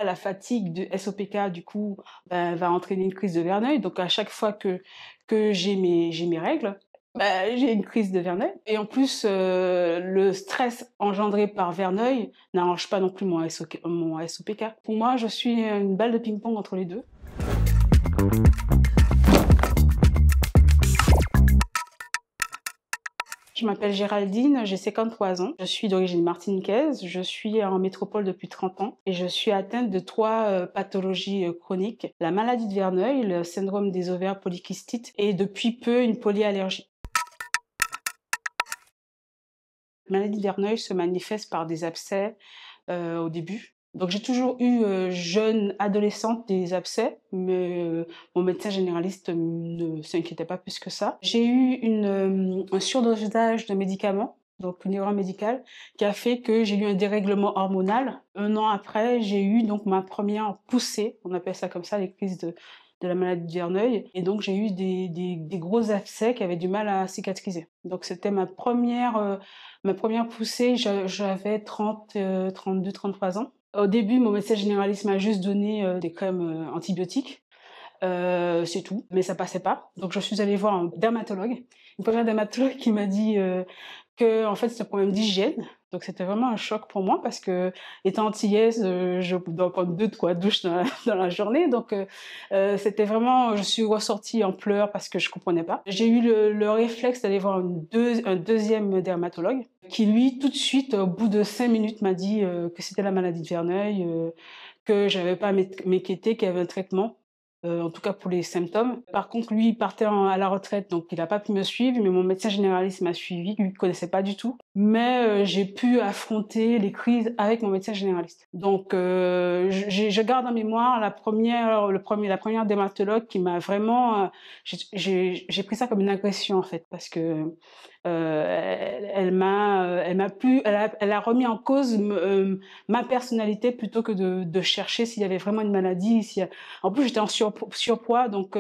La fatigue de SOPK, du coup, va entraîner une crise de Verneuil. Donc à chaque fois que j'ai mes règles, j'ai une crise de Verneuil. Et en plus, le stress engendré par Verneuil n'arrange pas non plus mon SOPK. Pour moi, je suis une balle de ping-pong entre les deux. Je m'appelle Géraldine, j'ai 53 ans. Je suis d'origine martiniquaise, je suis en métropole depuis 30 ans et je suis atteinte de 3 pathologies chroniques. La maladie de Verneuil, le syndrome des ovaires polykystites et depuis peu une polyallergie. La maladie de Verneuil se manifeste par des abcès au début. Donc j'ai toujours eu, jeune adolescente, des abcès, mais mon médecin généraliste ne s'inquiétait pas plus que ça. J'ai eu un surdosage de médicaments, donc une erreur médicale, qui a fait que j'ai eu un dérèglement hormonal. 1 an après, j'ai eu donc ma première poussée, on appelle ça comme ça, les crises de la maladie de Verneuil. Et donc j'ai eu des gros abcès qui avaient du mal à cicatriser. Donc c'était ma première poussée, j'avais 32-33 ans. Au début, mon médecin généraliste m'a juste donné des crèmes antibiotiques, c'est tout, mais ça passait pas. Donc je suis allée voir un dermatologue, une première dermatologue qui m'a dit que en fait c'était un problème d'hygiène. Donc c'était vraiment un choc pour moi parce que étant antillaise, je dois prendre 2-3 douches dans la journée. Donc c'était vraiment, je suis ressortie en pleurs parce que je comprenais pas. J'ai eu le réflexe d'aller voir un deuxième dermatologue qui lui tout de suite au bout de 5 minutes m'a dit que c'était la maladie de Verneuil, que j'avais pas à m'inquiéter, qu'il y avait un traitement. En tout cas pour les symptômes. Par contre, lui, il partait à la retraite, donc il n'a pas pu me suivre, mais mon médecin généraliste m'a suivi, lui ne connaissait pas du tout. Mais j'ai pu affronter les crises avec mon médecin généraliste. Donc je garde en mémoire la première dermatologue qui m'a vraiment... j'ai pris ça comme une agression en fait, parce que elle a remis en cause ma personnalité plutôt que de chercher s'il y avait vraiment une maladie. En plus, j'étais en surpoids, donc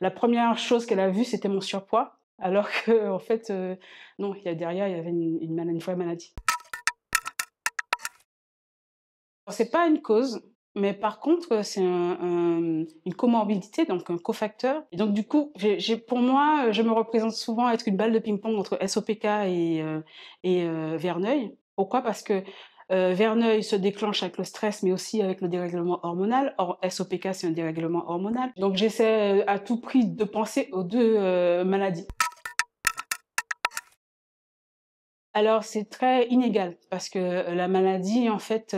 la première chose qu'elle a vue, c'était mon surpoids, alors que en fait, non, derrière, il y avait une vraie maladie. C'est pas une cause, mais par contre, c'est une comorbidité, donc un cofacteur. Et donc du coup, pour moi, je me représente souvent être une balle de ping-pong entre SOPK et Verneuil. Pourquoi? Parce que Verneuil se déclenche avec le stress, mais aussi avec le dérèglement hormonal. Or, SOPK, c'est un dérèglement hormonal. Donc j'essaie à tout prix de penser aux deux maladies. Alors c'est très inégal parce que la maladie en fait,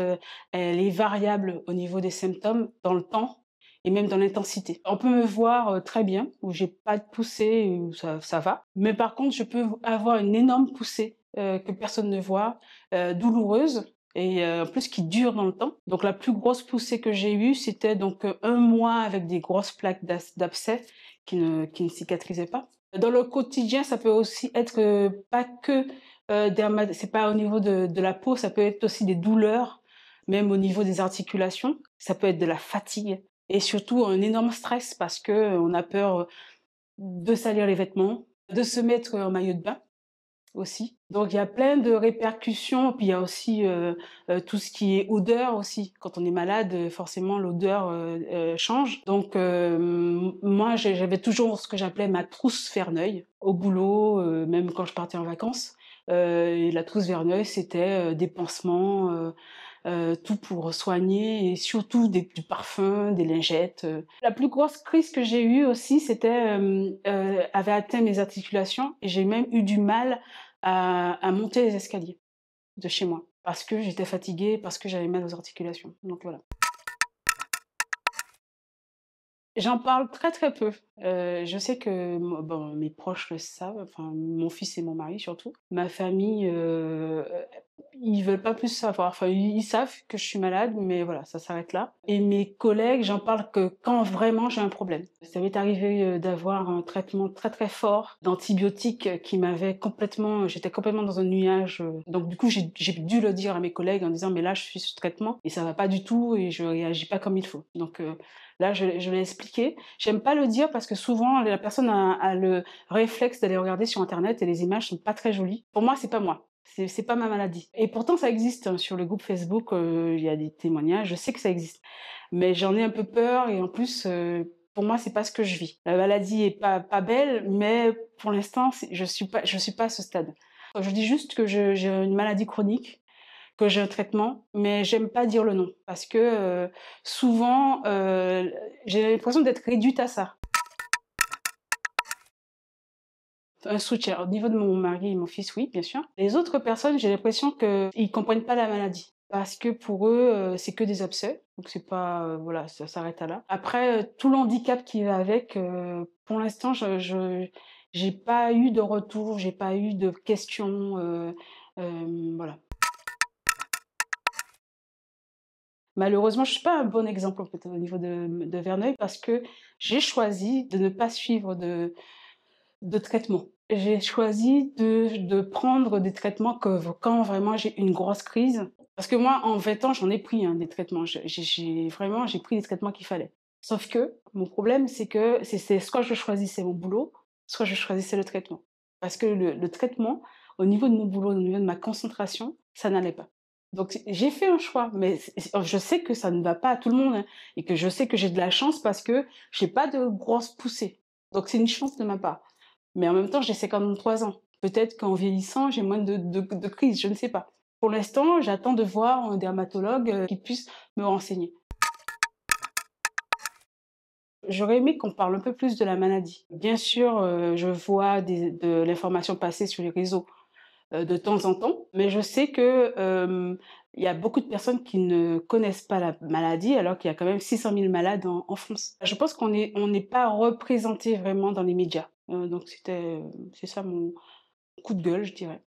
elle est variable au niveau des symptômes dans le temps et même dans l'intensité. On peut me voir, très bien, où j'ai pas de poussée, où ça va, mais par contre je peux avoir une énorme poussée, que personne ne voit, douloureuse et en plus qui dure dans le temps. Donc la plus grosse poussée que j'ai eue, c'était donc, 1 mois avec des grosses plaques d'abcès qui ne cicatrisaient pas. Dans le quotidien, ça peut aussi être, pas que c'est pas au niveau de la peau, ça peut être aussi des douleurs, même au niveau des articulations. Ça peut être de la fatigue et surtout un énorme stress parce que on a peur de salir les vêtements, de se mettre en maillot de bain aussi. Donc il y a plein de répercussions. Puis il y a aussi tout ce qui est odeur aussi. Quand on est malade, forcément l'odeur change. Donc moi j'avais toujours ce que j'appelais ma trousse Verneuil au boulot, même quand je partais en vacances. Et la trousse Verneuil, c'était des pansements, tout pour soigner et surtout du parfum, des lingettes. La plus grosse crise que j'ai eue aussi, avait atteint mes articulations et j'ai même eu du mal à monter les escaliers de chez moi parce que j'étais fatiguée, parce que j'avais mal aux articulations. Donc voilà. J'en parle très, très peu. Je sais que bon, mes proches le savent, enfin mon fils et mon mari surtout. Ma famille, ils veulent pas plus savoir. Enfin, ils savent que je suis malade, mais voilà, ça s'arrête là. Et mes collègues, j'en parle que quand vraiment j'ai un problème. Ça m'est arrivé, d'avoir un traitement très, très fort d'antibiotiques qui m'avait complètement j'étais complètement dans un nuage, donc du coup, j'ai dû le dire à mes collègues en disant: «Mais là, je suis sous traitement et ça va pas du tout et je réagis pas comme il faut». Donc là, je l'ai expliqué. J'aime pas le dire parce que souvent, la personne a le réflexe d'aller regarder sur internet et les images sont pas très jolies. Pour moi, c'est pas moi. C'est pas ma maladie et pourtant ça existe, hein, sur le groupe Facebook, il y a des témoignages, je sais que ça existe. Mais j'en ai un peu peur et en plus, pour moi, c'est pas ce que je vis. La maladie est pas belle, mais pour l'instant, je suis pas à ce stade. Je dis juste que j'ai une maladie chronique, que j'ai un traitement, mais j'aime pas dire le nom parce que, souvent, j'ai l'impression d'être réduite à ça. Un soutien. Au niveau de mon mari et mon fils, oui, bien sûr. Les autres personnes, j'ai l'impression qu'ils comprennent pas la maladie. Parce que pour eux, c'est que des abcès. Donc c'est pas, voilà, ça s'arrête à là. Après, tout l'handicap qui va avec, pour l'instant, je j'ai pas eu de retour, j'ai pas eu de questions, voilà. Malheureusement, je suis pas un bon exemple, en fait, au niveau de Verneuil parce que j'ai choisi de ne pas suivre de traitement. J'ai choisi de prendre des traitements que quand vraiment j'ai une grosse crise. Parce que moi, en 20 ans, j'en ai pris, hein, des traitements. J'ai pris les traitements qu'il fallait. Sauf que mon problème, c'est que c'est soit je choisissais mon boulot, soit je choisissais le traitement. Parce que le traitement, au niveau de mon boulot, au niveau de ma concentration, ça n'allait pas. Donc j'ai fait un choix, mais je sais que ça ne va pas à tout le monde, hein, et que je sais que j'ai de la chance parce que j'ai pas de grosses poussées. Donc c'est une chance de ma part. Mais en même temps, j'ai 53 ans. Peut-être qu'en vieillissant, j'ai moins de crises, je ne sais pas. Pour l'instant, j'attends de voir un dermatologue, qui puisse me renseigner. J'aurais aimé qu'on parle un peu plus de la maladie. Bien sûr, je vois de l'information passer sur les réseaux, de temps en temps, mais je sais que, il y a beaucoup de personnes qui ne connaissent pas la maladie, alors qu'il y a quand même 600 000 malades en France. Je pense on n'est pas représenté vraiment dans les médias. Donc c'est ça mon coup de gueule, je dirais.